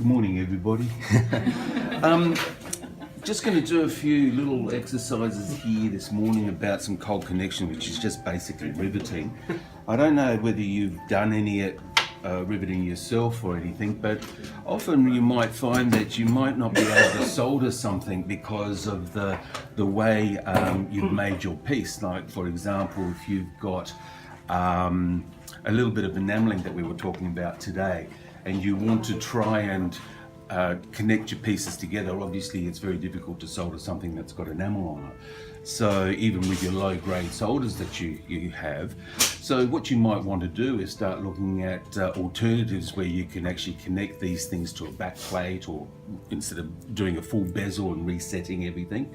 Good morning, everybody. Just going to do a few little exercises here this morning about some cold connection, which is just basically riveting. I don't know whether you've done any riveting yourself or anything, but often you might find that you might not be able to solder something because of the way you've made your piece. Like, for example, if you've got a little bit of enameling that we were talking about today, and you want to try and connect your pieces together, obviously it's very difficult to solder something that's got enamel on it. So even with your low grade solders that you have, so what you might want to do is start looking at alternatives where you can actually connect these things to a back plate, or instead of doing a full bezel and resetting everything.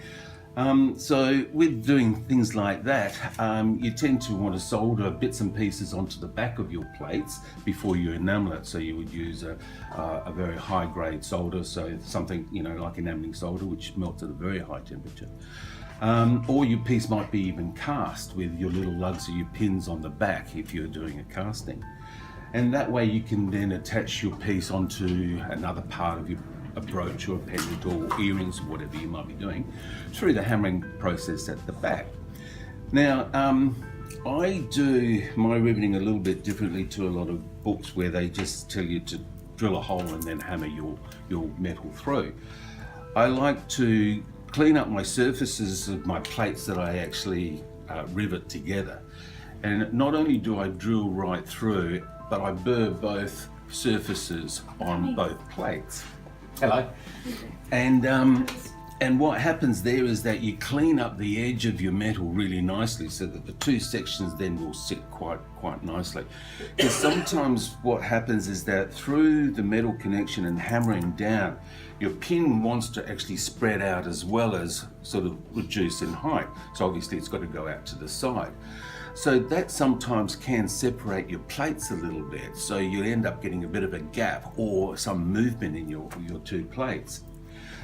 So with doing things like that, you tend to want to solder bits and pieces onto the back of your plates before you enamel it. So you would use a very high grade solder, so something, you know, like enameling solder, which melts at a very high temperature. Or your piece might be even cast with your little lugs or your pins on the back if you're doing a casting. And that way you can then attach your piece onto another part of a brooch or a pendant or earrings or whatever you might be doing through the hammering process at the back. Now, I do my riveting a little bit differently to a lot of books where they just tell you to drill a hole and then hammer your metal through. I like to clean up my surfaces of my plates that I actually rivet together. And not only do I drill right through, but I burr both surfaces on both plates. Hello. And what happens there is that you clean up the edge of your metal really nicely, so that the two sections then will sit quite nicely. Because sometimes what happens is that through the metal connection and hammering down, your pin wants to actually spread out as well as sort of reduce in height. So obviously it's got to go out to the side. So that sometimes can separate your plates a little bit, so you end up getting a bit of a gap or some movement in your two plates.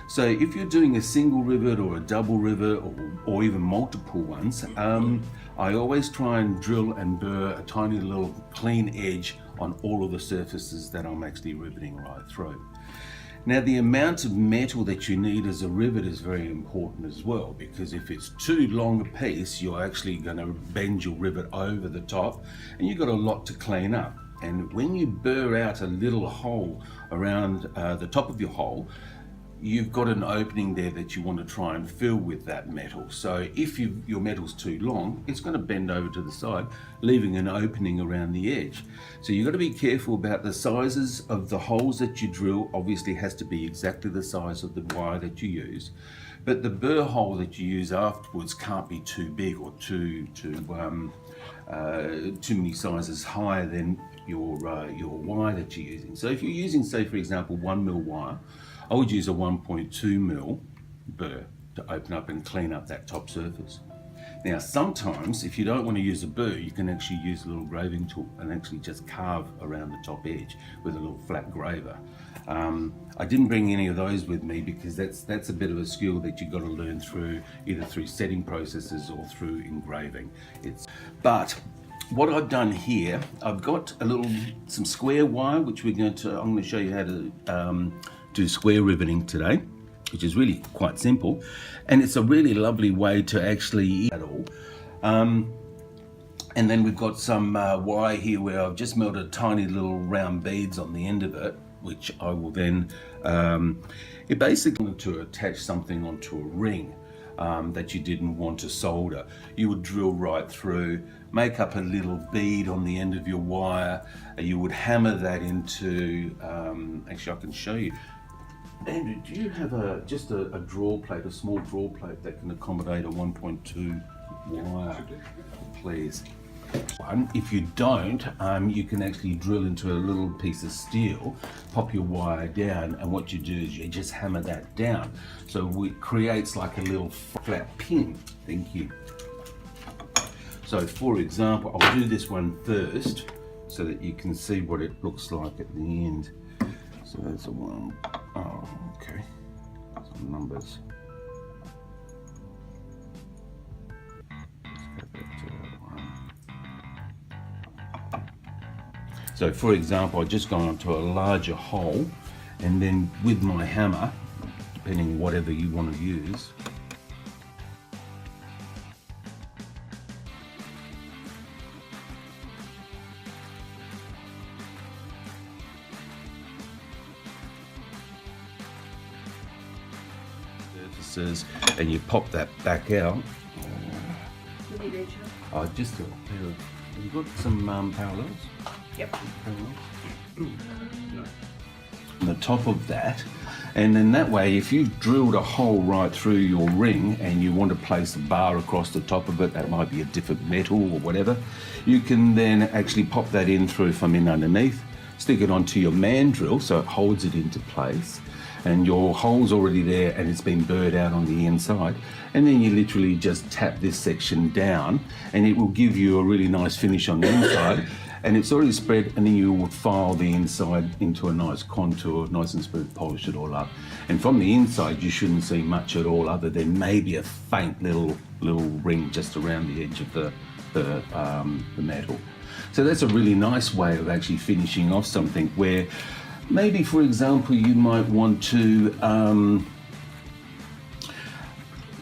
So if you're doing a single rivet or a double rivet or even multiple ones, I always try and drill and burr a tiny little clean edge on all of the surfaces that I'm actually riveting right through. Now, the amount of metal that you need as a rivet is very important as well, because if it's too long a piece, you're actually going to bend your rivet over the top, and you've got a lot to clean up. And when you burr out a little hole around the top of your hole, you've got an opening there that you want to try and fill with that metal. So if your metal's too long, it's going to bend over to the side, leaving an opening around the edge. So you've got to be careful about the sizes of the holes that you drill. Obviously has to be exactly the size of the wire that you use, but the burr hole that you use afterwards can't be too big or too many sizes higher than your wire that you're using. So if you're using, say for example, 1mm wire, I would use a 1.2mm burr to open up and clean up that top surface. Now, sometimes if you don't want to use a burr, you can actually use a little graving tool and actually just carve around the top edge with a little flat graver. I didn't bring any of those with me because that's a bit of a skill that you've got to learn through either through setting processes or through engraving. But what I've done here, I've got some square wire, which I'm going to show you how to do square riveting today, which is really quite simple, and it's a really lovely way to actually eat it all. And then we've got some wire here where I've just melted tiny little round beads on the end of it, which I will then it basically to attach something onto a ring that you didn't want to solder. You would drill right through, make up a little bead on the end of your wire, you would hammer that into, actually I can show you. Andrew, do you have just a draw plate, a small draw plate that can accommodate a 1.2 wire, please? If you don't, you can actually drill into a little piece of steel, pop your wire down, and what you do is you just hammer that down. So it creates like a little flat pin. Thank you. So for example, I'll do this one first so that you can see what it looks like at the end. So that's a one. Oh, okay. Some numbers. So for example, I've just gone onto a larger hole And then with my hammer, depending whatever you want to use, surfaces, and you pop that back out. I just got a pair of. Have you got some parallels? Yep. Parallels? On the top of that, and then that way, if you've drilled a hole right through your ring and you want to place a bar across the top of it, that might be a different metal or whatever, you can then actually pop that in through from in underneath, stick it onto your mandrel so it holds it into place, and your hole's already there and it's been burred out on the inside, and then you literally just tap this section down and it will give you a really nice finish on the inside, and it's already spread, and then you will file the inside into a nice contour, nice and smooth, polish it all up. And from the inside you shouldn't see much at all other than maybe a faint little ring just around the edge of the metal. So that's a really nice way of actually finishing off something where maybe, for example, you might want to,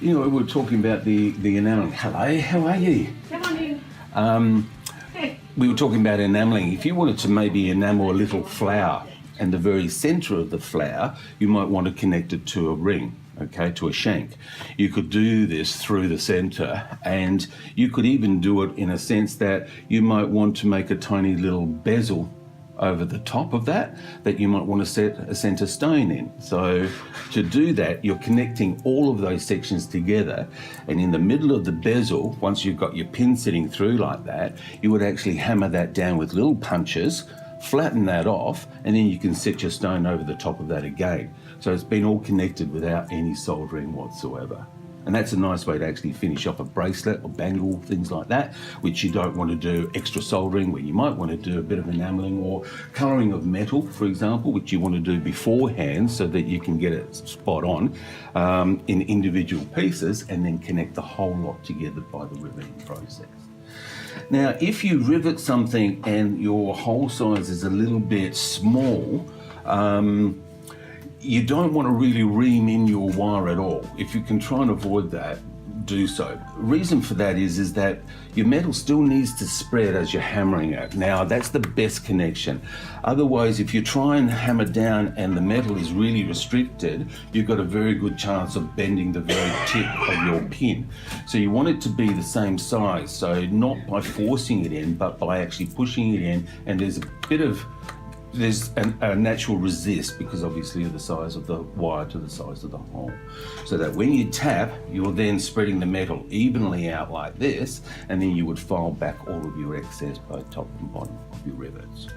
you know, we're talking about the enameling. Hello, how are you? Come on in. We were talking about enameling. If you wanted to maybe enamel a little flower, and the very center of the flower, you might want to connect it to a ring, okay, to a shank. You could do this through the center, and you could even do it in a sense that you might want to make a tiny little bezel over the top of that you might want to set a center stone in. So to do that, you're connecting all of those sections together, and in the middle of the bezel, once you've got your pin sitting through like that, you would actually hammer that down with little punches, flatten that off, and then you can set your stone over the top of that again. So it's been all connected without any soldering whatsoever. And that's a nice way to actually finish off a bracelet or bangle, things like that, which you don't want to do extra soldering, where you might want to do a bit of enameling or colouring of metal, for example, which you want to do beforehand so that you can get it spot on in individual pieces, and then connect the whole lot together by the riveting process. Now, if you rivet something and your hole size is a little bit small, you don't want to really ream in your wire at all. If you can try and avoid that, do so. The reason for that is that your metal still needs to spread as you're hammering it. Now, that's the best connection. Otherwise, if you try and hammer down and the metal is really restricted, you've got a very good chance of bending the very tip of your pin. So you want it to be the same size. So not by forcing it in, but by actually pushing it in, and there's a natural resist, because obviously of the size of the wire to the size of the hole. So that when you tap, you're then spreading the metal evenly out like this, and then you would file back all of your excess both top and bottom of your rivets.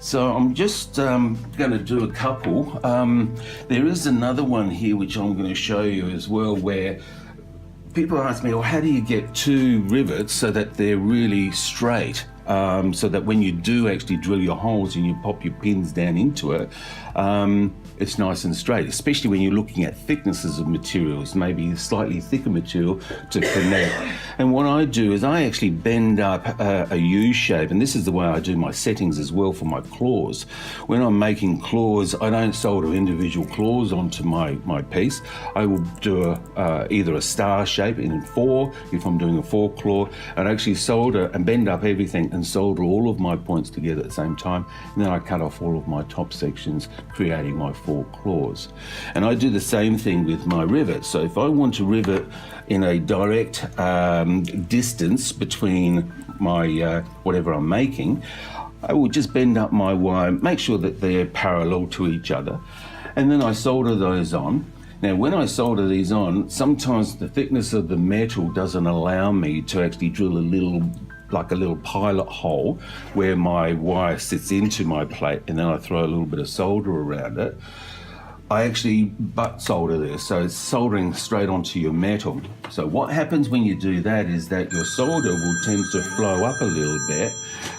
So I'm just going to do a couple. There is another one here which I'm going to show you as well, where people ask me, well, how do you get two rivets so that they're really straight? So that when you do actually drill your holes and you pop your pins down into it, it's nice and straight, especially when you're looking at thicknesses of materials, maybe slightly thicker material to connect. And what I do is I actually bend up a U shape, and this is the way I do my settings as well for my claws. When I'm making claws, I don't solder individual claws onto my piece. I will do either a star shape in 4, if I'm doing a 4 claw, and actually solder and bend up everything and solder all of my points together at the same time, and then I cut off all of my top sections, creating my 4 claws. And I do the same thing with my rivet. So if I want to rivet in a direct distance between my whatever I'm making, I will just bend up my wire, make sure that they're parallel to each other, and then I solder those on. Now, when I solder these on, sometimes the thickness of the metal doesn't allow me to actually drill a little pilot hole where my wire sits into my plate, and then I throw a little bit of solder around it. I actually butt solder this, so it's soldering straight onto your metal. So what happens when you do that is that your solder will tend to flow up a little bit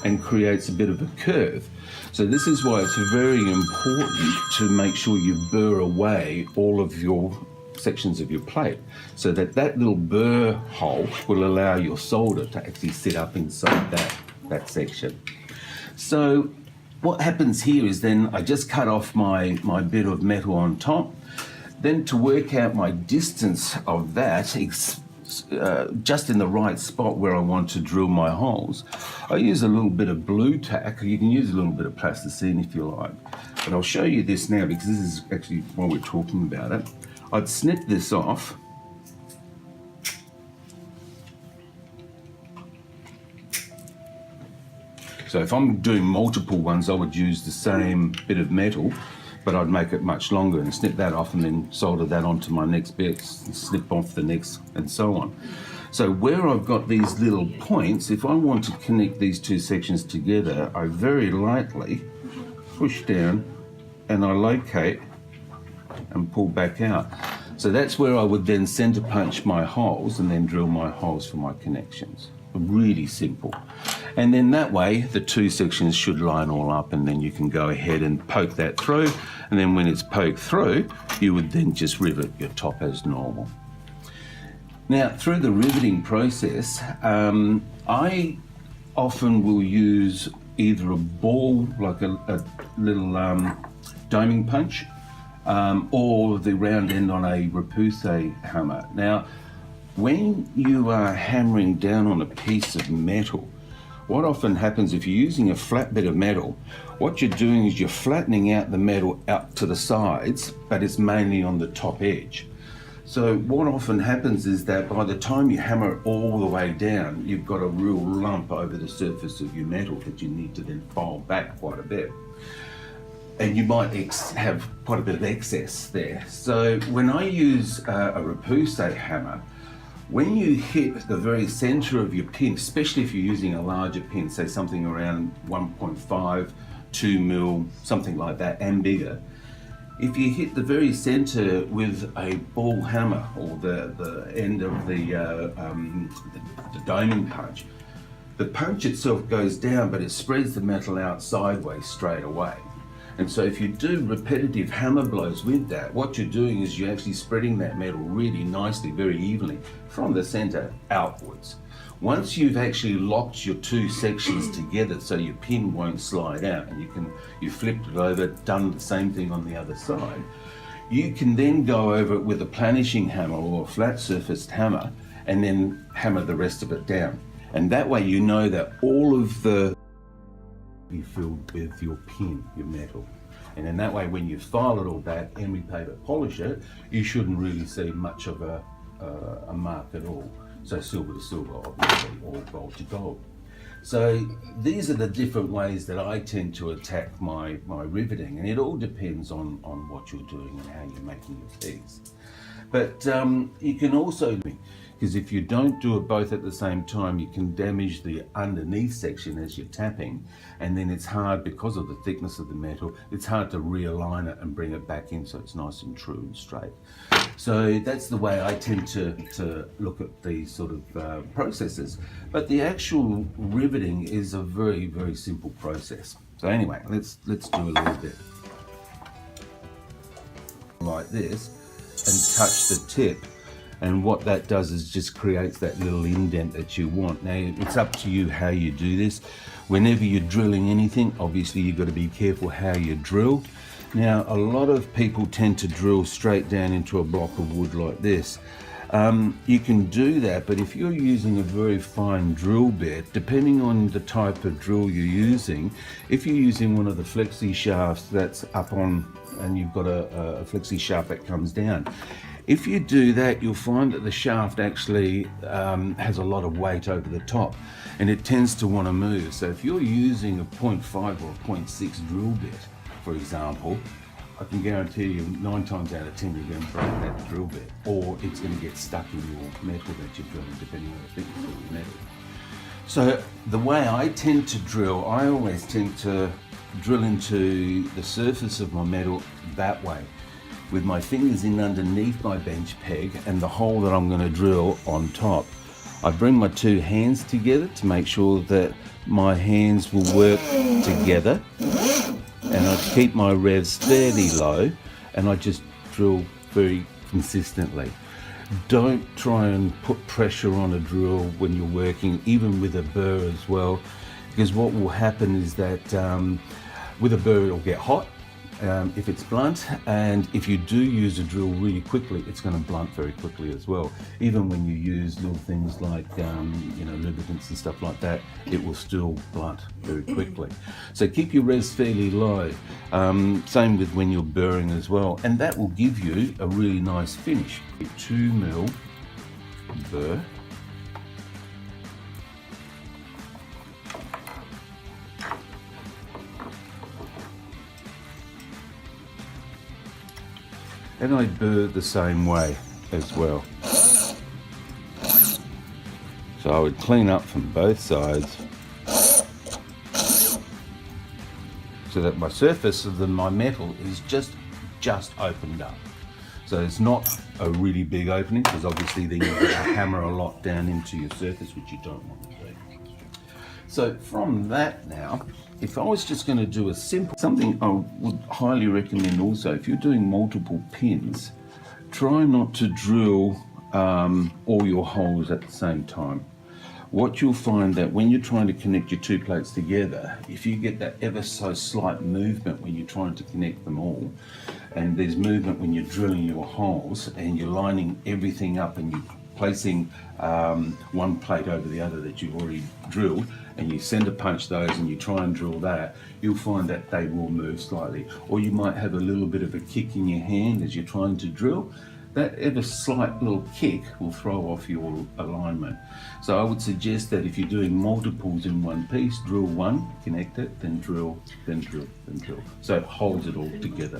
and creates a bit of a curve. So this is why it's very important to make sure you burr away all of your sections of your plate, so that little burr hole will allow your solder to actually sit up inside that section. So what happens here is then I just cut off my bit of metal on top. Then to work out my distance of that, just in the right spot where I want to drill my holes, I use a little bit of blue tack. You can use a little bit of plasticine if you like. But I'll show you this now because this is actually while we're talking about it. I'd snip this off. So if I'm doing multiple ones, I would use the same bit of metal, but I'd make it much longer and snip that off and then solder that onto my next bit, snip off the next, and so on. So where I've got these little points, if I want to connect these two sections together, I very lightly push down and I locate and pull back out. So that's where I would then center punch my holes and then drill my holes for my connections. Really simple. And then that way the two sections should line all up, and then you can go ahead and poke that through, and then when it's poked through you would then just rivet your top as normal. Now through the riveting process, I often will use either a ball, like a little doming punch, or the round end on a repousse hammer. Now when you are hammering down on a piece of metal, what often happens if you're using a flat bit of metal, what you're doing is you're flattening out the metal out to the sides, but it's mainly on the top edge. So what often happens is that by the time you hammer it all the way down, you've got a real lump over the surface of your metal that you need to then file back quite a bit. And you might have quite a bit of excess there. So when I use a repousse hammer, when you hit the very center of your pin, especially if you're using a larger pin, say something around 1.5, 2 mil, something like that, and bigger, if you hit the very center with a ball hammer or the end of the doming punch, the punch itself goes down, but it spreads the metal out sideways straight away. And so if you do repetitive hammer blows with that, what you're doing is you're actually spreading that metal really nicely, very evenly from the center outwards. Once you've actually locked your two sections together so your pin won't slide out, and you flipped it over, done the same thing on the other side, you can then go over it with a planishing hammer or a flat surfaced hammer and then hammer the rest of it down. And that way you know that all of the be filled with your pin, your metal. And in that way, when you file it all back, emery paper polish it, you shouldn't really see much of a mark at all. So silver to silver, obviously, or gold to gold. So these are the different ways that I tend to attack my riveting, and it all depends on what you're doing and how you're making your piece. But you can also, because if you don't do it both at the same time, you can damage the underneath section as you're tapping, and then it's hard, because of the thickness of the metal, it's hard to realign it and bring it back in so it's nice and true and straight. So that's the way I tend to look at these sort of processes. But the actual riveting is a very, very simple process. So anyway, let's do a little bit like this and touch the tip. And what that does is just creates that little indent that you want. Now, it's up to you how you do this. Whenever you're drilling anything, obviously you've got to be careful how you drill. Now, a lot of people tend to drill straight down into a block of wood like this. You can do that, but if you're using a very fine drill bit, depending on the type of drill you're using, if you're using one of the flexi shafts that's up on, and you've got a flexi shaft that comes down, if you do that, you'll find that the shaft actually has a lot of weight over the top, and it tends to want to move. So if you're using a 0.5 or a 0.6 drill bit, for example, I can guarantee you 9 times out of 10 you're going to break that drill bit, or it's going to get stuck in your metal that you're drilling, depending on the thickness of your metal. So the way I tend to drill, I always tend to drill into the surface of my metal that way, with my fingers in underneath my bench peg and the hole that I'm going to drill on top. I bring my two hands together to make sure that my hands will work together, and I keep my revs fairly low, and I just drill very consistently. Don't try and put pressure on a drill when you're working, even with a burr as well, because what will happen is that With a burr it'll get hot if it's blunt, and if you do use a drill really quickly, it's going to blunt very quickly as well. Even when you use little things like lubricants and stuff like that, it will still blunt very quickly. So keep your res fairly low. Same with when you're burring as well, and that will give you a really nice finish. 2mm burr. And I burr the same way as well. So I would clean up from both sides so that my surface of my metal is just opened up. So it's not a really big opening, because obviously then you're going to hammer a lot down into your surface, which you don't want to do. So from that now, if I was just going to do a simple, something I would highly recommend also, if you're doing multiple pins, try not to drill all your holes at the same time. What you'll find that when you're trying to connect your two plates together, if you get that ever so slight movement when you're trying to connect them all, and there's movement when you're drilling your holes and you're lining everything up and you're placing one plate over the other that you've already drilled, and you center punch those and you try and drill that, you'll find that they will move slightly. Or you might have a little bit of a kick in your hand as you're trying to drill. That ever slight little kick will throw off your alignment. So I would suggest that if you're doing multiples in one piece, drill one, connect it, then drill, then drill, then drill. So it holds it all together.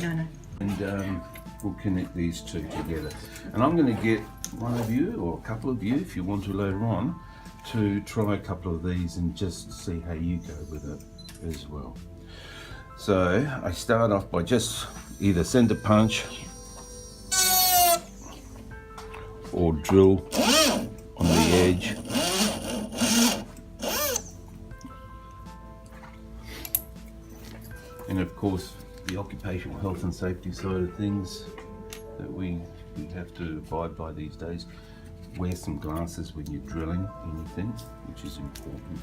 And we'll connect these two together. And I'm going to get one of you, or a couple of you, if you want to later on, to try a couple of these and just see how you go with it as well. So I start off by just either center punch or drill on the edge. And of course, the occupational health and safety side of things that we have to abide by these days. Wear some glasses when you're drilling anything, which is important.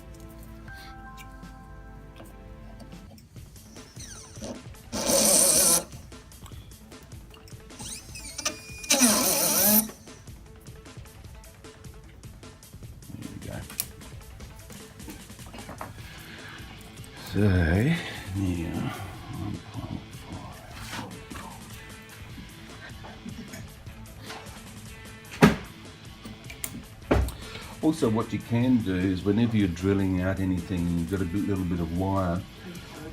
There we go. So, yeah. Also, what you can do is whenever you're drilling out anything and you've got a little bit of wire,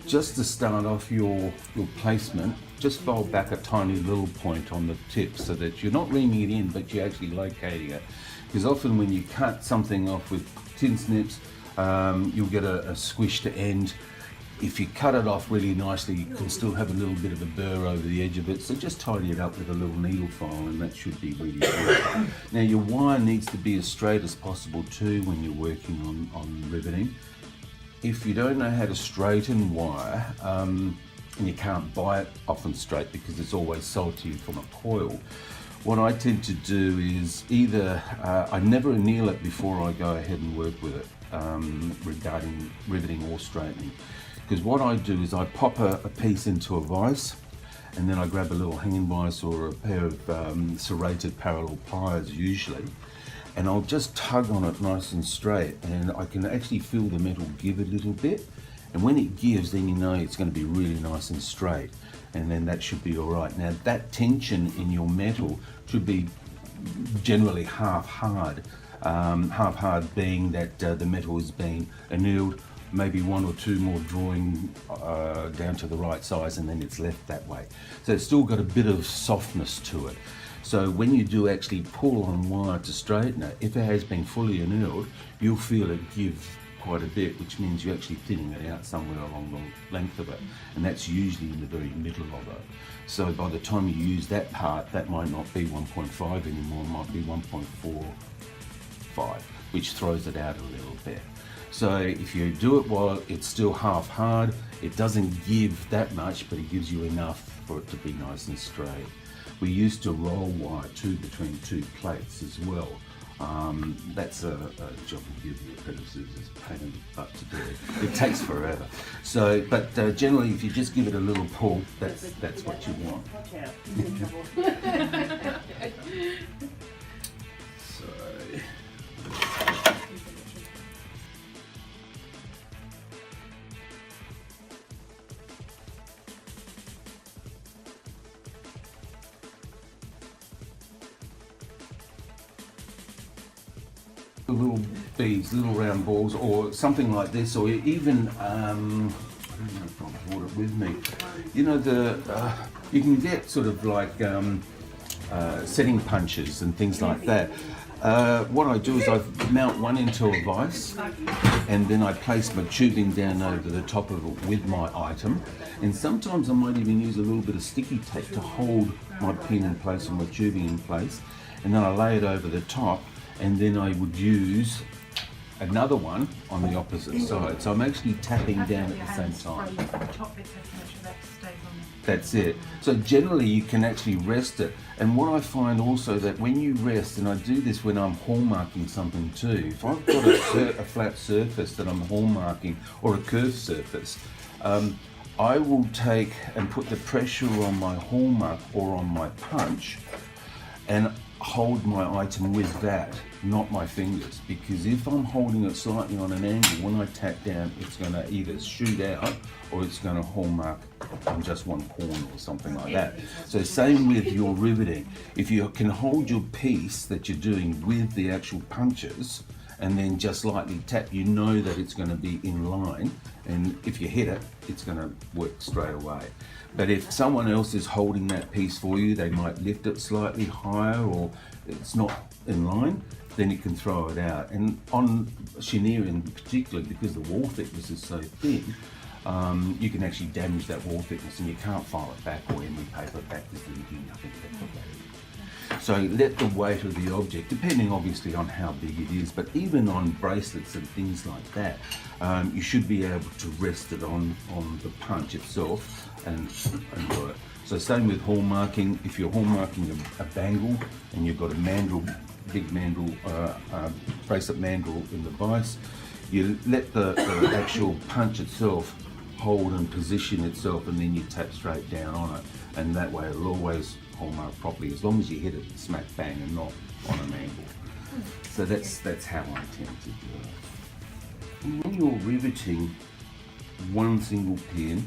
just to start off your placement, just fold back a tiny little point on the tip so that you're not reaming it in, but you're actually locating it. Because often when you cut something off with tin snips, you'll get a squished end. If you cut it off really nicely, you can still have a little bit of a burr over the edge of it, so just tidy it up with a little needle file and that should be really good. Now your wire needs to be as straight as possible too when you're working on riveting. If you don't know how to straighten wire, and you can't buy it often straight because it's always sold to you from a coil, what I tend to do is either, I never anneal it before I go ahead and work with it regarding riveting or straightening. Because what I do is I pop a piece into a vise, and then I grab a little hanging vise or a pair of serrated parallel pliers usually, and I'll just tug on it nice and straight, and I can actually feel the metal give a little bit, and when it gives, then you know it's going to be really nice and straight, and then that should be all right. Now that tension in your metal should be generally half hard being that the metal is being annealed, maybe one or two more drawing down to the right size, and then it's left that way. So it's still got a bit of softness to it. So when you do actually pull on wire to straighten it, if it has been fully annealed, you'll feel it give quite a bit, which means you're actually thinning it out somewhere along the length of it, and that's usually in the very middle of it. So by the time you use that part, that might not be 1.5 anymore, it might be 1.45, which throws it out a little bit. So if you do it while it's still half hard, it doesn't give that much, but it gives you enough for it to be nice and straight. We used to roll wire too between two plates as well. That's a job of give you a pair of scissors, pain in the butt to do. It takes forever. So, but generally, if you just give it a little pull, that's what you want. So. Little beads, little round balls, or something like this, or even I don't know if I brought it with me. You know, you can get sort of like setting punches and things like that. What I do is I mount one into a vise, and then I place my tubing down over the top of it with my item. And sometimes I might even use a little bit of sticky tape to hold my pin in place and my tubing in place. And then I lay it over the top, and then I would use another one on the opposite side. So I'm actually tapping down at the same time. That's it. So generally you can actually rest it. And what I find also that when you rest, and I do this when I'm hallmarking something too, if I've got a flat surface that I'm hallmarking, or a curved surface, I will take and put the pressure on my hallmark or on my punch and hold my item with that, not my fingers, because if I'm holding it slightly on an angle, when I tap down, it's going to either shoot out or it's going to hallmark on just one corner or something like that. So same with your riveting. If you can hold your piece that you're doing with the actual punches and then just lightly tap, you know that it's going to be in line, and if you hit it, it's going to work straight away. But if someone else is holding that piece for you, they might lift it slightly higher or it's not in line, then you can throw it out. And on chenille in particular, because the wall thickness is so thin, you can actually damage that wall thickness, and you can't file it back or any paper back because there'll be nothing left of that. So let the weight of the object, depending obviously on how big it is, but even on bracelets and things like that, you should be able to rest it on the punch itself and do it. So same with hallmarking. If you're hallmarking a bangle and you've got a mandrel, big mandrel, bracelet mandrel in the vise, you let the actual punch itself hold and position itself, and then you tap straight down on it, and that way it'll always hallmark properly, as long as you hit it smack bang and not on an angle. So that's how I tend to do it. And when you're riveting one single pin,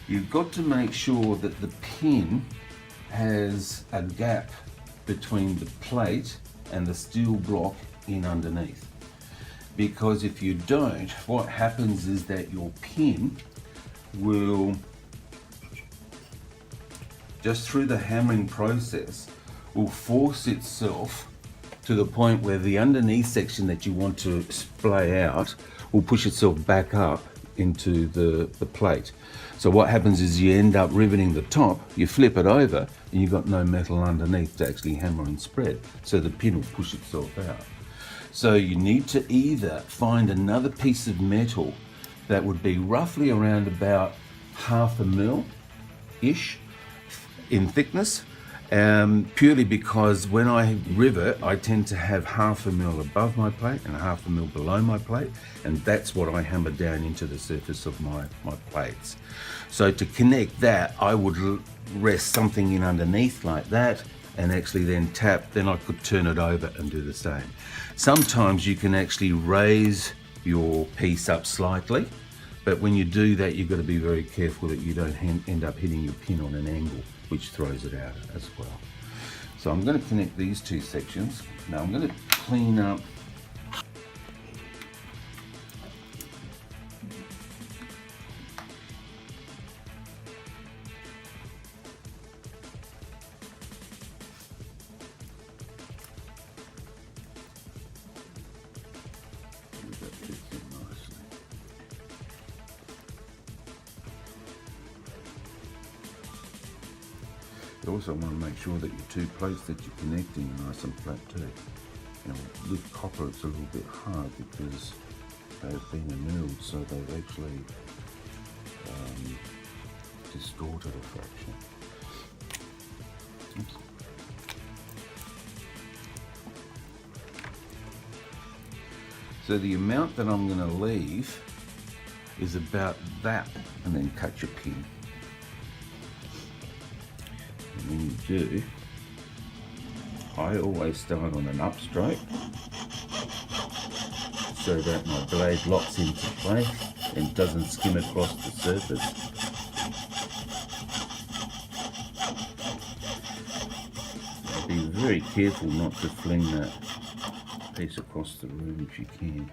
you've got to make sure that the pin has a gap between the plate and the steel block in underneath. Because if you don't, what happens is that your pin will, just through the hammering process, will force itself to the point where the underneath section that you want to splay out will push itself back up into the plate. So what happens is you end up riveting the top, you flip it over, and you've got no metal underneath to actually hammer and spread. So the pin will push itself out. So you need to either find another piece of metal that would be roughly around about 1/2 mil-ish in thickness, purely because when I rivet, I tend to have 1/2 mil above my plate and 1/2 mil below my plate, and that's what I hammer down into the surface of my plates. So to connect that, I would rest something in underneath like that, and actually then tap, then I could turn it over and do the same. Sometimes you can actually raise your piece up slightly, but when you do that, you've got to be very careful that you don't end up hitting your pin on an angle, which throws it out as well. So I'm going to connect these two sections. Now I'm going to clean up that fits in nicely. You also want to make sure that your two plates that you're connecting are nice and flat too. You know, with copper it's a little bit hard because they've been annealed, so they've actually distorted a fraction. Oops. So the amount that I'm going to leave is about that, and then cut your pin. And when you do, I always start on an up stroke so that my blade locks into place and doesn't skim across the surface. Be very careful not to fling that piece across the room if you can.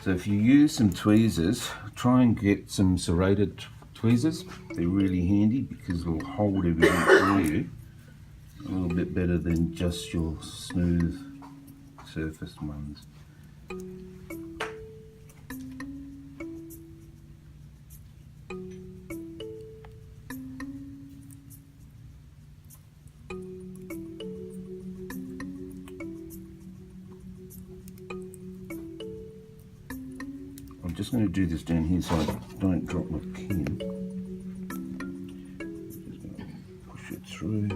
So if you use some tweezers, try and get some serrated tweezers. They're really handy because they'll hold everything for you a little bit better than just your smooth surface ones. I'm just going to do this down here so I don't drop my pin. Just going to push it through.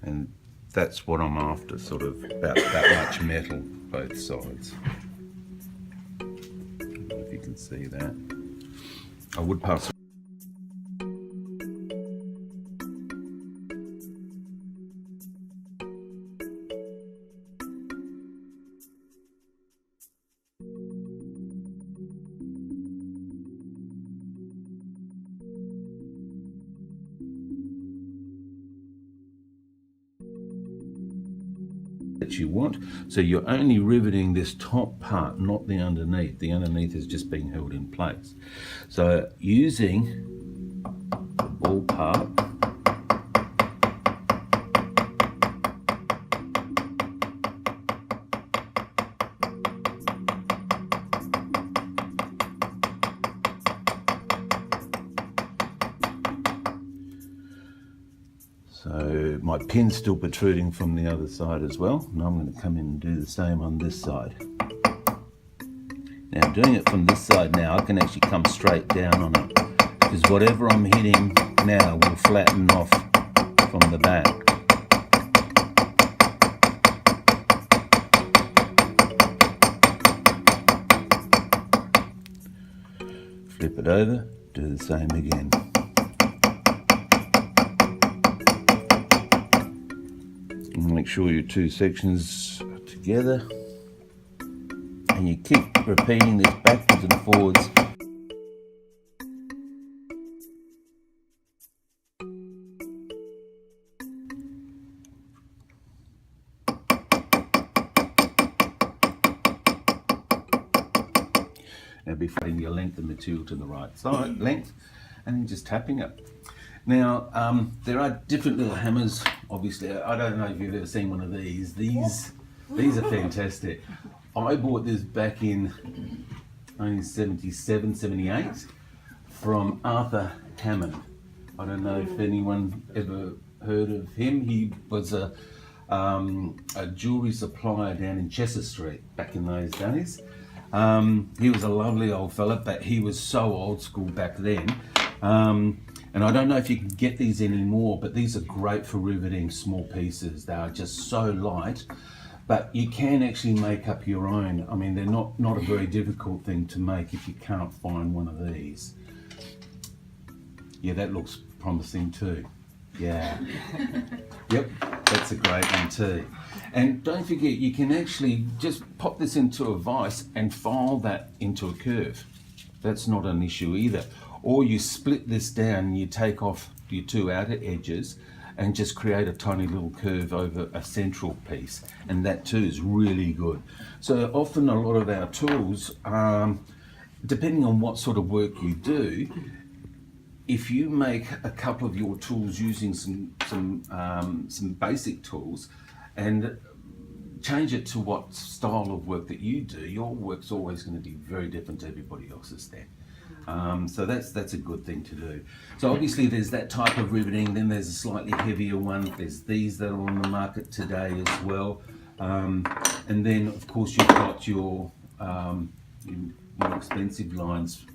And that's what I'm after, sort of about that much metal both sides. I don't know if you can see that. I would pass. That you want, so you're only riveting this top part, not the underneath. The underneath is just being held in place. So using the ball part, so my pin's still protruding from the other side as well. And I'm going to come in and do the same on this side. Now doing it from this side now, I can actually come straight down on it, because whatever I'm hitting now will flatten off from the back. Flip it over, do the same again. Make sure your two sections are together, and you keep repeating this backwards and forwards. Now be fitting your length of material to the right side length, and then just tapping it. Now, there are different little hammers, obviously. I don't know if you've ever seen one of these. These are fantastic. I bought this back in 1977, 78 from Arthur Hammond. I don't know if anyone ever heard of him. He was a jewellery supplier down in Chester Street back in those days. He was a lovely old fella, but he was so old school back then. And I don't know if you can get these anymore, but these are great for riveting small pieces. They are just so light, but you can actually make up your own. I mean, they're not a very difficult thing to make if you can't find one of these. Yeah, that looks promising too. Yeah. Yep, that's a great one too. And don't forget, you can actually just pop this into a vise and file that into a curve. That's not an issue either. Or you split this down and you take off your two outer edges and just create a tiny little curve over a central piece, and that too is really good. So often a lot of our tools, depending on what sort of work you do, if you make a couple of your tools using some basic tools and change it to what style of work that you do, your work's always going to be very different to everybody else's then. So that's a good thing to do. So obviously there's that type of riveting, then there's a slightly heavier one, there's these that are on the market today as well. And then of course you've got your more expensive lines,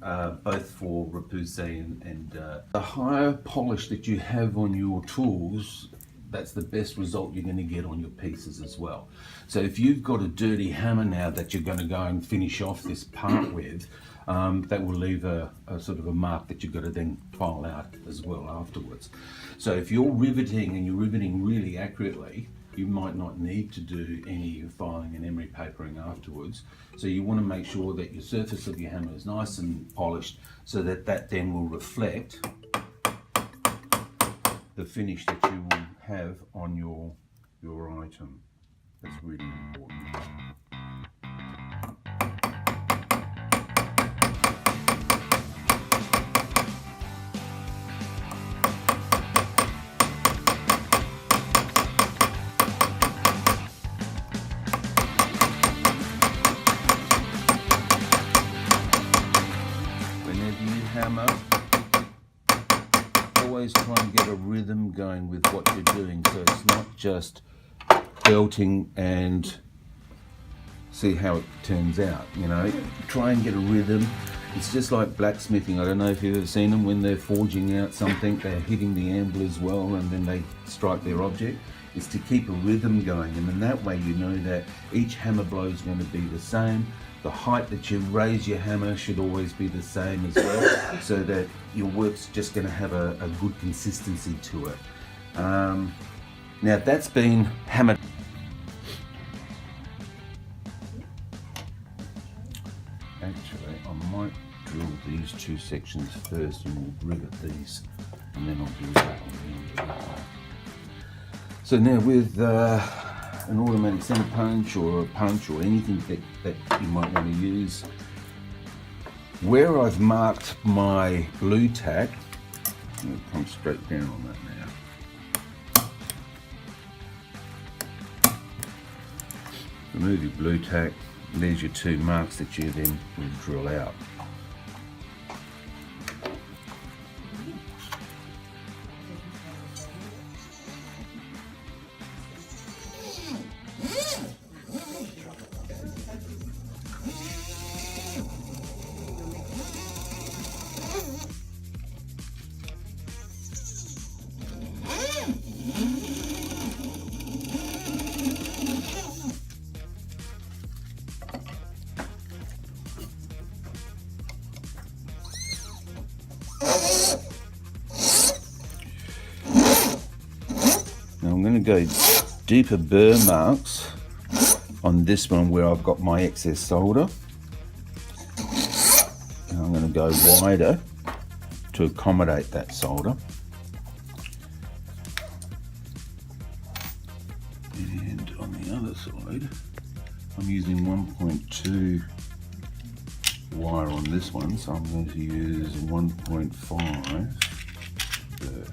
both for repousse and the higher polish that you have on your tools, that's the best result you're going to get on your pieces as well. So if you've got a dirty hammer now that you're going to go and finish off this part with, that will leave a sort of a mark that you've got to then file out as well afterwards. So if you're riveting and you're riveting really accurately, you might not need to do any filing and emery papering afterwards. So you want to make sure that your surface of your hammer is nice and polished, so that that then will reflect the finish that you will have on your item. That's really important. Whenever you hammer, always try and get a rhythm going with what you're doing, so it's not just belting and see how it turns out, you know. Try and get a rhythm. It's just like blacksmithing. I don't know if you've ever seen them when they're forging out something, they're hitting the anvil as well and then they strike their object. It's to keep a rhythm going, and in that way you know that each hammer blow is going to be the same. The height that you raise your hammer should always be the same as well, so that your work's just going to have a good consistency to it. Now that's been hammered. Actually, I might drill these two sections first and we'll rivet these, and then I'll do that on the end. So now with an automatic center punch or a punch or anything that you might want to use, where I've marked my blue tack, I'm going to come straight down on that now. Remove your blue tack, there's your two marks that you then will drill out. Now I'm going to go deeper burr marks on this one where I've got my excess solder. And I'm going to go wider to accommodate that solder. And on the other side, I'm using 1.2 wire on this one, so I'm going to use 1.5 burr.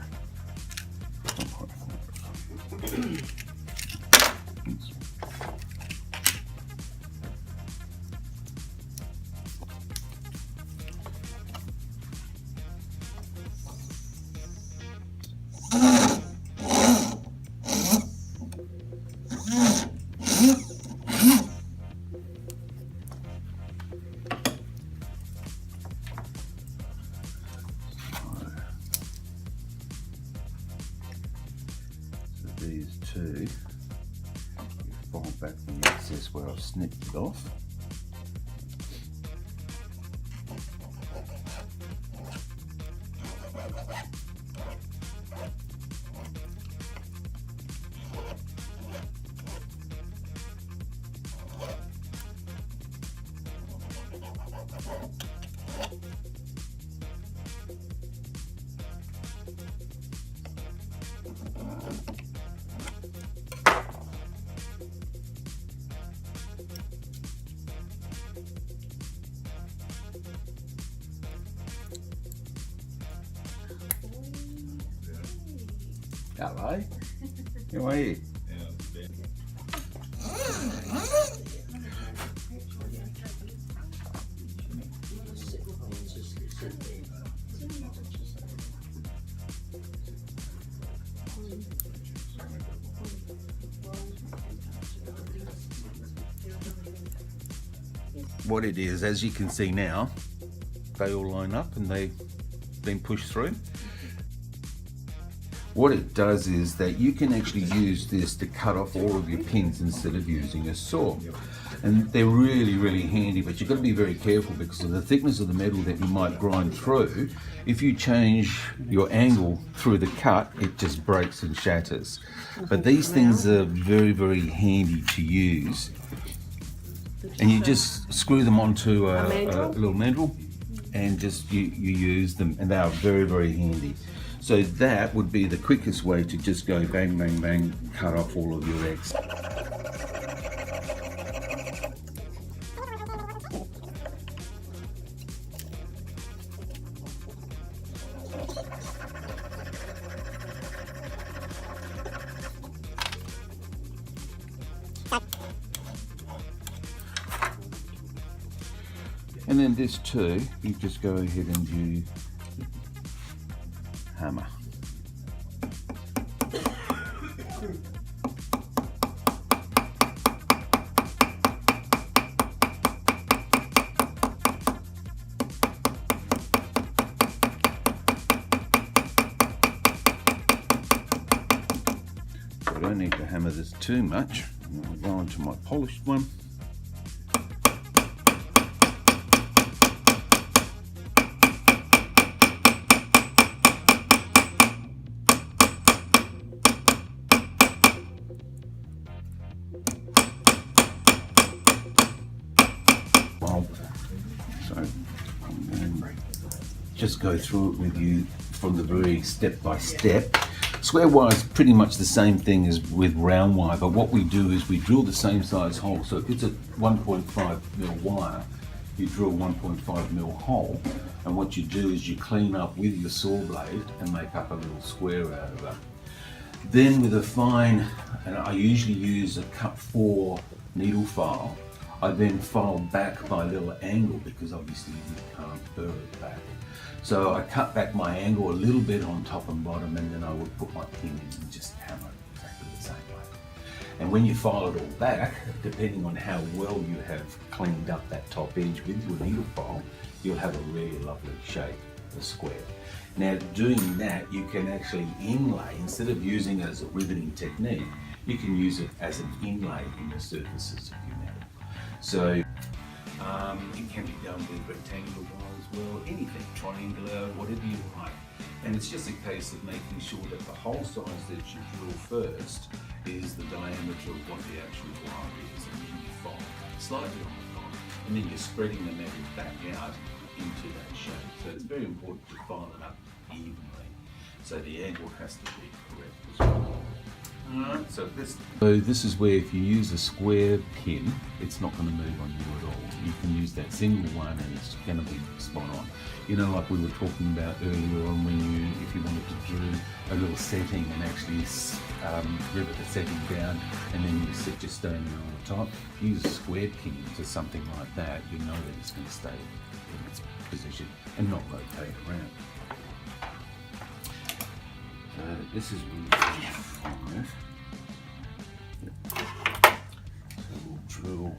These two, you fold back the excess where I've snipped it off. Hello. How are you? what it is, as you can see now, they all line up and they've been pushed through. What it does is that you can actually use this to cut off all of your pins instead of using a saw. And they're really handy, but you've got to be very careful because of the thickness of the metal that you might grind through. If you change your angle through the cut, it just breaks and shatters. But these things are very handy to use. And you just screw them onto a little mandrel and just you use them, and they are very handy. So that would be the quickest way to just go bang, cut off all of your excess. And then this too, you just go ahead and use hammer. I don't need to hammer this too much. I'm going to go on to my polished one. So I'm going to just go through it with you from the very step by step. Square wire is pretty much the same thing as with round wire, but what we do is we drill the same size hole. So if it's a 1.5 mil wire, you drill 1.5 mil hole, and what you do is you clean up with your saw blade and make up a little square out of it. Then with a fine, and I usually use a cut 4 needle file, I then file back by a little angle because obviously you can't burr it back. So I cut back my angle a little bit on top and bottom, and then I would put my pin in and just hammer it exactly the same way. And when you file it all back, depending on how well you have cleaned up that top edge with your needle file, you'll have a really lovely shape, a square. Now doing that, you can actually inlay, instead of using it as a riveting technique, you can use it as an inlay in the surfaces of your metal. So it can be done with rectangular wire as well, anything, triangular, whatever you like. And it's just a case of making sure that the hole size that you drill first is the diameter of what the actual wire is, and then you file slightly on the top, and then you're spreading the metal back out into that shape. So it's very important to file it up evenly. So the angle has to be correct as well. Alright, so this is where if you use a square pin, it's not going to move on you at all. You can use that single one and it's going to be spot on. You know, like we were talking about earlier on, when if you wanted to do a little setting and actually rivet the setting down, and then you set your stone on the top, use a square pin to something like that, you know that it's going to stay in its position and not rotate around. This is really 5. So we'll drill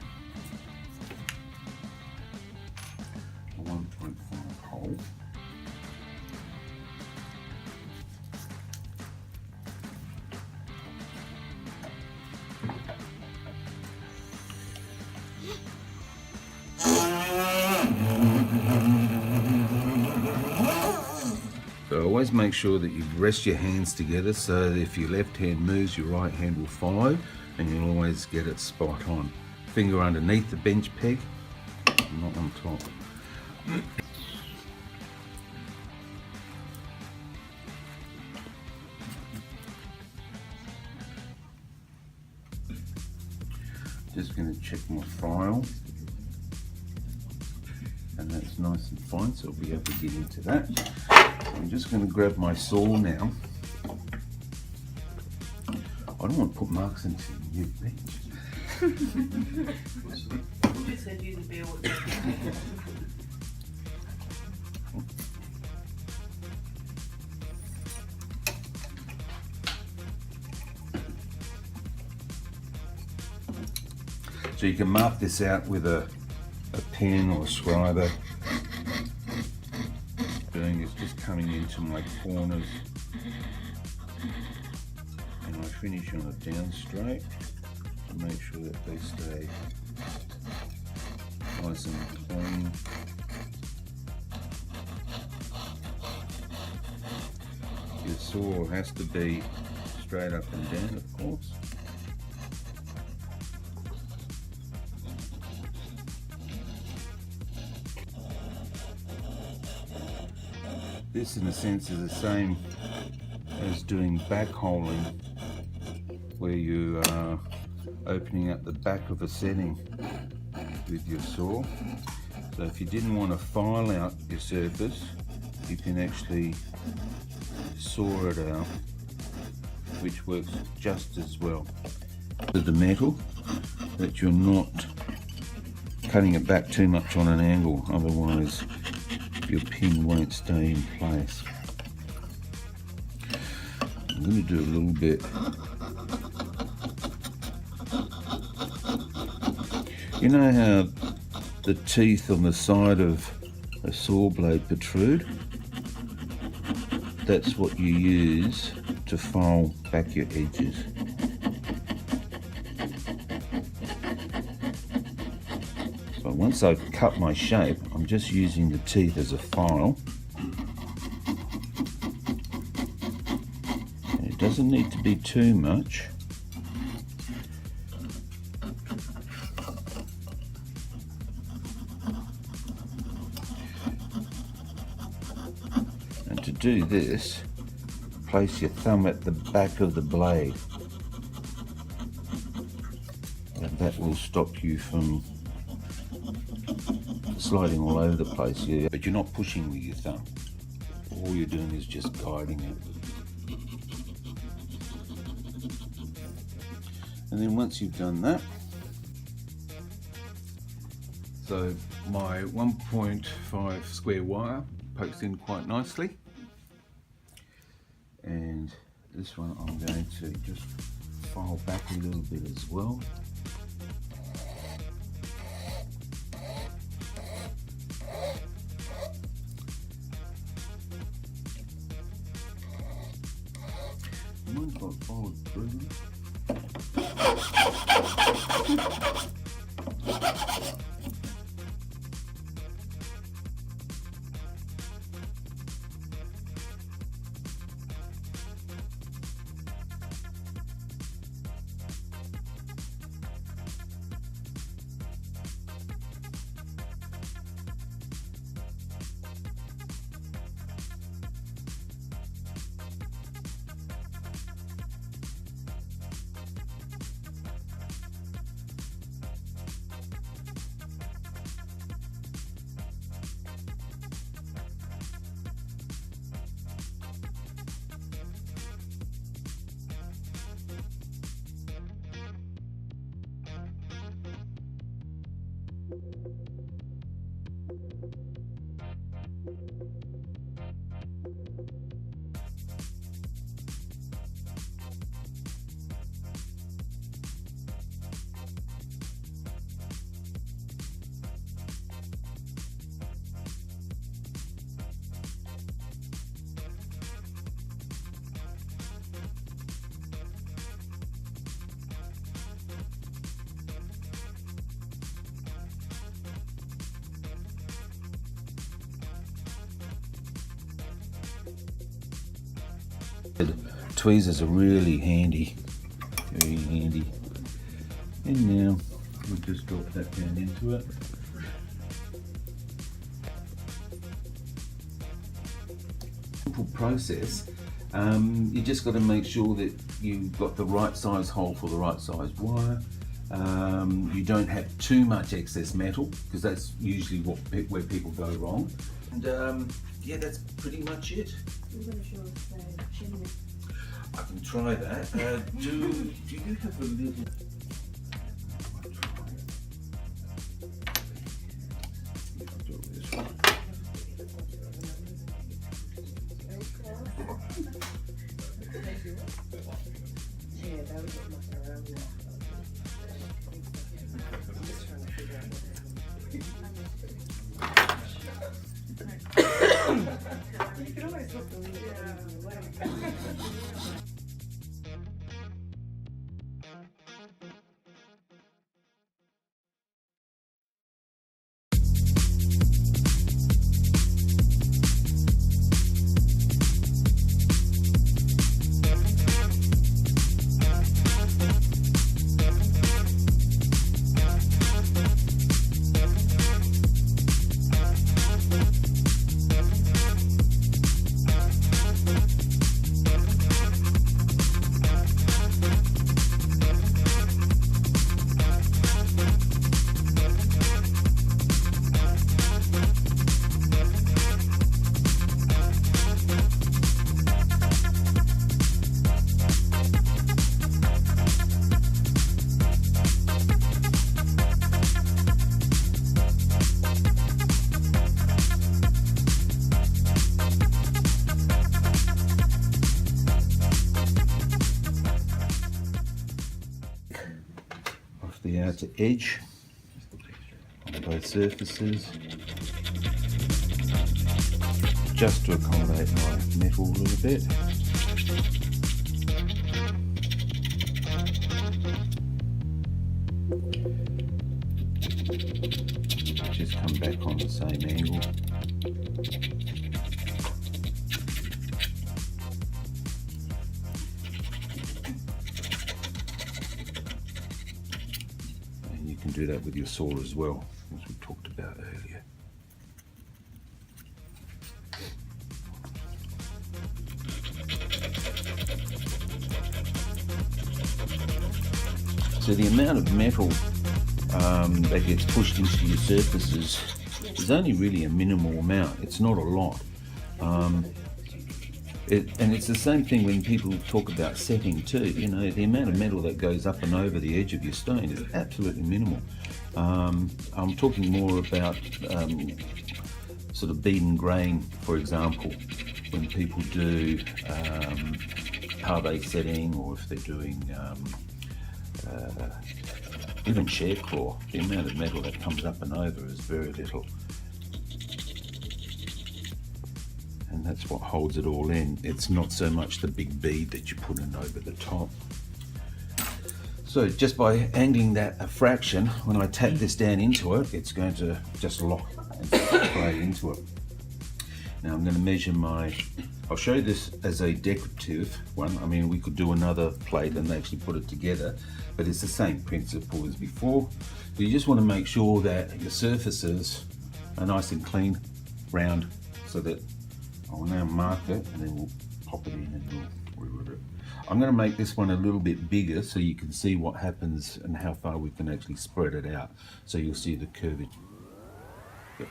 a 1.5 hole. So always make sure that you rest your hands together so that if your left hand moves, your right hand will follow, and you'll always get it spot on. Finger underneath the bench peg, not on top. Just going to check my file, and that's nice and fine, so I'll be able to get into that. I'm just going to grab my saw now. I don't want to put marks into your bench. So you can mark this out with a pen or a scriber. Doing is just coming into my corners, and I finish on a down straight to make sure that they stay nice and clean. Your saw has to be straight up and down, of course. This in a sense is the same as doing back holing, where you are opening up the back of a setting with your saw. So if you didn't want to file out your surface, you can actually saw it out, which works just as well. With the metal, that you're not cutting it back too much on an angle, otherwise your pin won't stay in place. I'm going to do a little bit. You know how the teeth on the side of a saw blade protrude? That's what you use to file back your edges. So once I've cut my shape, I'm just using the teeth as a file. And it doesn't need to be too much. And to do this, place your thumb at the back of the blade. And that will stop you from sliding all over the place here, but you're not pushing with your thumb. All you're doing is just guiding it. And then once you've done that, so my 1.5 square wire pokes in quite nicely, and this one I'm going to just file back a little bit as well. Mine's got followed through. Tweezers are really handy, very handy. And now we'll just drop that down into it. Simple process. You just got to make sure that you've got the right size hole for the right size wire. You don't have too much excess metal, because that's usually where people go wrong. And yeah, that's pretty much it. I can try that. Do you have a little? about to edge on both surfaces, just to accommodate my metal a little bit. Just come back on the same angle. And you can do that with your saw as well, as we talked about earlier. So the amount of metal that gets pushed into your surfaces is only really a minimal amount. It's not a lot. And it's the same thing when people talk about setting too. You know, the amount of metal that goes up and over the edge of your stone is absolutely minimal. I'm talking more about sort of bead and grain, for example, when people do pave setting, or if they're doing even share claw, the amount of metal that comes up and over is very little. And that's what holds it all in. It's not so much the big bead that you put in over the top. So just by angling that a fraction, when I tap this down into it, it's going to just lock and spray into it. Now I'm going to measure I'll show you this as a decorative one. I mean, we could do another plate and actually put it together, but it's the same principle as before. You just want to make sure that your surfaces are nice and clean, round, so that I will now mark it and then we'll pop it in and we'll reroute it. I'm going to make this one a little bit bigger so you can see what happens and how far we can actually spread it out. So you'll see the curvature. Yep.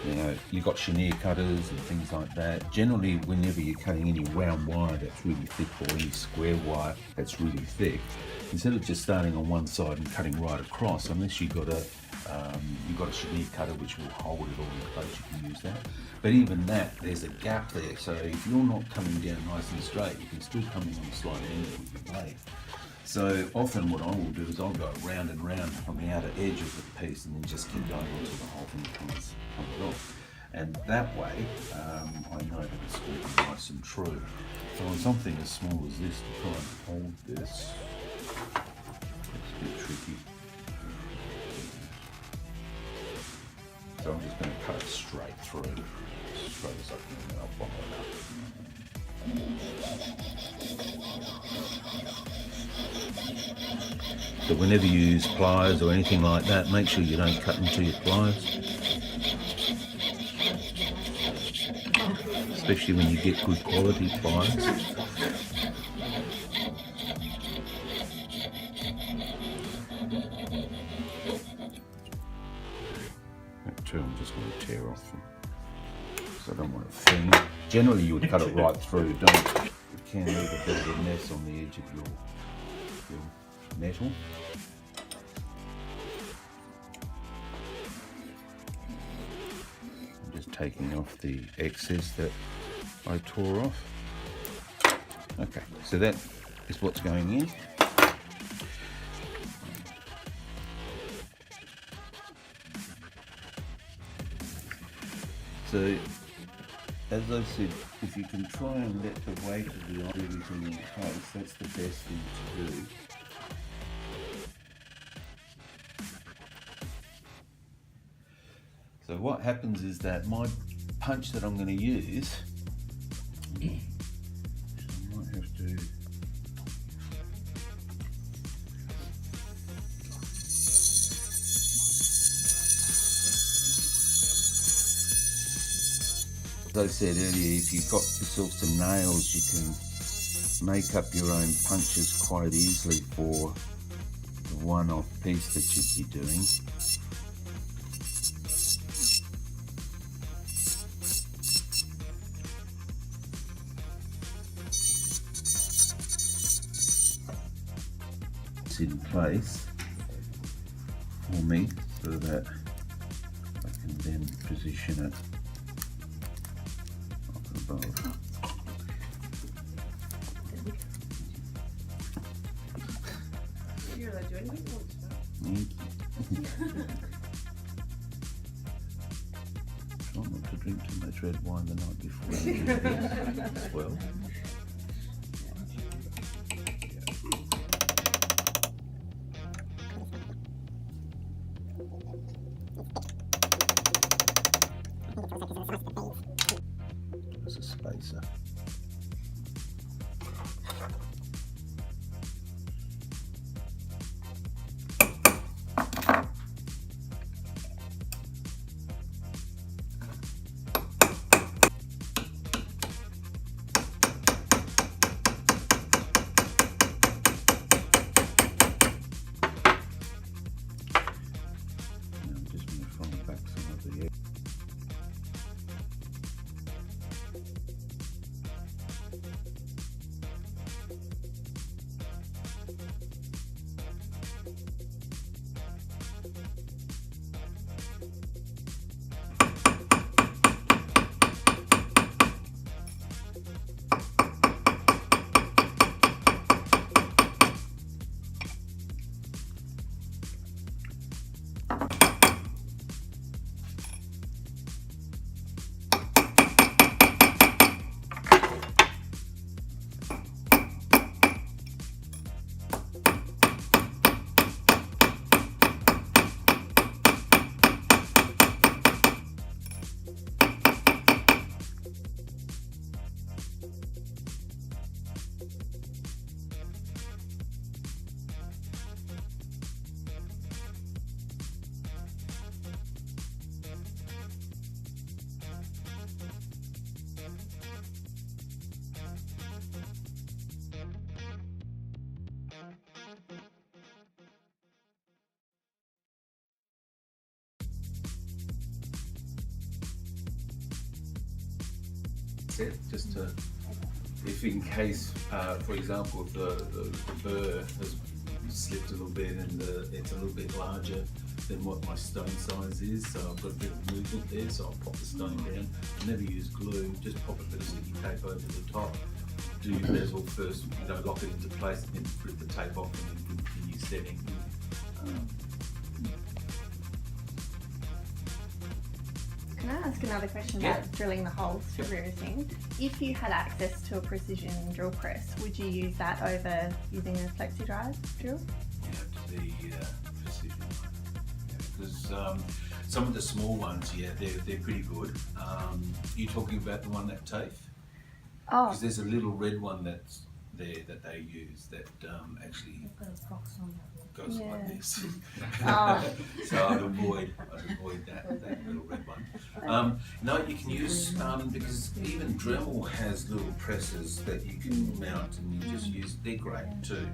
You know, you've got chenier cutters and things like that. Generally, whenever you're cutting any round wire that's really thick, or any square wire that's really thick, instead of just starting on one side and cutting right across, unless you've got a chenier cutter which will hold it all in place, you can use that. But even that, there's a gap there, so if you're not coming down nice and straight, you can still come in on a slight angle with your blade. So often what I will do is I'll go round and round from the outer edge of the piece and then just keep going until the whole thing comes off. And that way, I know that it's going to be nice and true. So on something as small as this, to try and hold this, it's a bit tricky. So I'm just going to cut it straight through, straight as I can, and I'll follow it up. So whenever you use pliers or anything like that, make sure you don't cut into your pliers. Especially when you get good quality pliers. That too, I'm just going to tear off them, so I don't want it thin. Generally you would cut it right through, you can leave a bit of a mess on the edge of your metal. I'm just taking off the excess that I tore off. Okay, so that is what's going in. So, as I said, if you can try and let the weight of the everything in place, that's the best thing to do. So what happens is that my punch that I'm going to use, I might have to as I said earlier, if you've got yourself some nails, you can make up your own punches quite easily for the one-off piece that you'd be doing. It's in place for me so that I can then position it above. You're allowed to do anything. drink too much red wine the night before as well. There's a spacer. Just to, if in case, for example, if the burr has slipped a little bit and it's a little bit larger than what my stone size is, so I've got a bit of movement there, so I'll pop the stone down. I never use glue, just pop a bit of sticky tape over the top. Do your bezel first, lock it into place, and then rip the tape off and then continue setting. Can I ask another question about drilling the holes for riveting? If you had access to a precision drill press, would you use that over using a flexi drive drill? You have to be precision, because some of the small ones, they're pretty good. You talking about the one that TAFE? Oh. Because there's a little red one that's there that they use that actually goes like this. Oh. So I'd avoid that little red one. No, you can use, because even Dremel has little presses that you can mount and you just use, they're great too.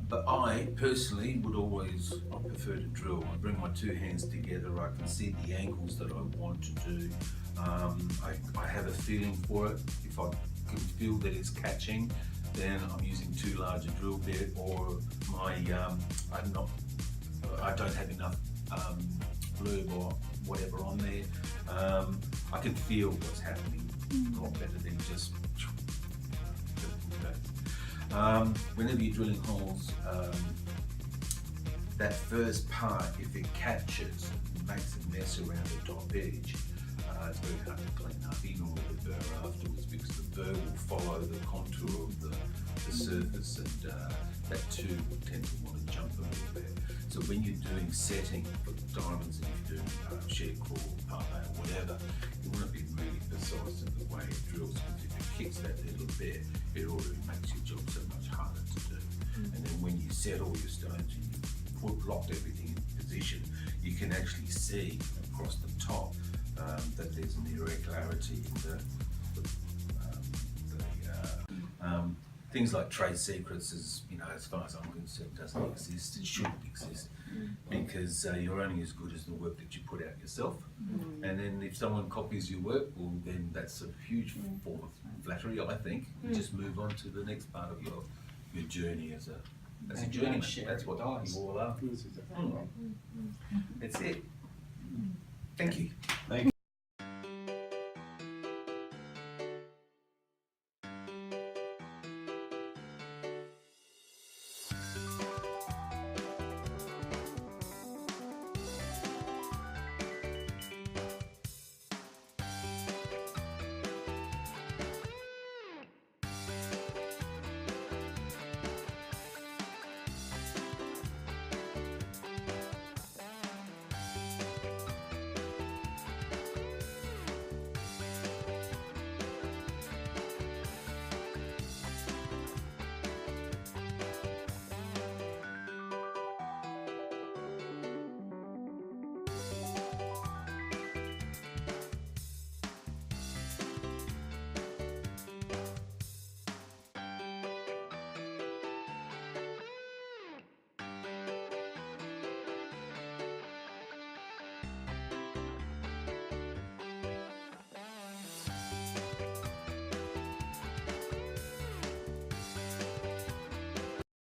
But I personally would always, I prefer to drill. I bring my two hands together, I can see the angles that I want to do. I have a feeling for it. If I can feel that it's catching, then I'm using too large a drill bit, or I don't have enough blurb or whatever on there. I can feel what's happening a lot better than just whenever you're drilling holes, that first part, if it catches and makes a mess around the top edge, it's very hard to clean up, even with the burr afterwards, because the burr will follow the contour of the surface, and that too will tend to want to jump a little bit. So when you're doing setting for diamonds, and if you're doing shed core, parfait, or whatever, you want to be really precise in the way it drills, because if it kicks that little bit, it already makes your job so much harder to do. And then when you set all your stones and you've locked everything in position, you can actually see across the top that there's an irregularity in things like trade secrets, as far as I'm concerned, doesn't exist. It shouldn't exist, because you're only as good as the work that you put out yourself. And then if someone copies your work, well, then that's a huge form of flattery, I think. You just move on to the next part of your journey as a journeyman. That's what you all are. That's it. Thank you.